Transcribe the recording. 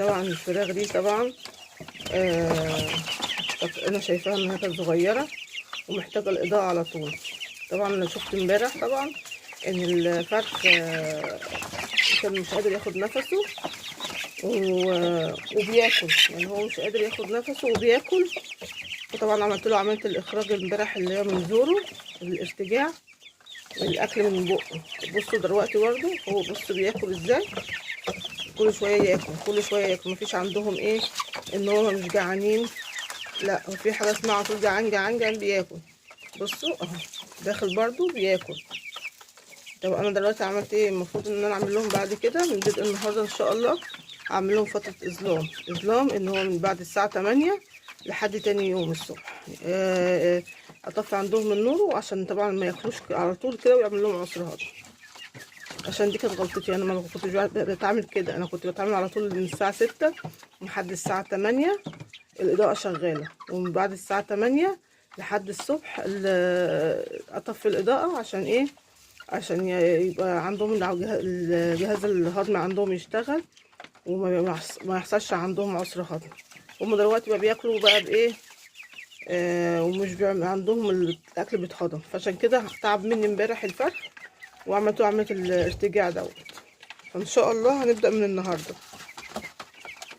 طبعا الفراخ دي طبعا انا شايفاها انها كانت صغيره ومحتاجه الاضاءه على طول. طبعا انا شفت امبارح طبعا ان الفرخ كان مش قادر ياخد نفسه وبياكل، يعني هو مش قادر ياخد نفسه وبياكل. وطبعا عملت له عمليه الاخراج امبارح اللي هي من زوره، الارتجاع، الاكل من بقه. بصوا دلوقتي برضه هو بص بياكل ازاي، كل شويه ياكل كل شويه ياكل. مفيش عندهم ايه ان هو مش جعانين، لا هو في حاجه اسمها على طول جعان جعان جعان بياكل. بصوا اهو داخل برضو بياكل. طب انا دلوقتي عملت ايه؟ المفروض ان انا اعمل لهم بعد كده من بدء النهارده ان شاء الله اعمل لهم فتره اظلام ان هو من بعد الساعه 8 لحد تاني يوم الصبح. اطفي عندهم النور عشان طبعا ما ياكلوش على طول كده ويعمل لهم عسر هضم. عشان دي كانت غلطتي، انا ما كنتش بتعمل كده، انا كنت بتعمل على طول من الساعه 6 لحد الساعه 8 الاضاءه شغاله، ومن بعد الساعه 8 لحد الصبح اطفي الاضاءه. عشان ايه؟ عشان يبقى عندهم الجهاز الهضمي عندهم يشتغل وما يحصلش عندهم عسر هضم. هم دلوقتي بقى بياكلوا بقى بايه، ومش بيعمل عندهم الاكل بيتهضم. فعشان كده تعب مني امبارح الفرخ وعملت عمليه الارتجاع دوت. فان شاء الله هنبدا من النهارده.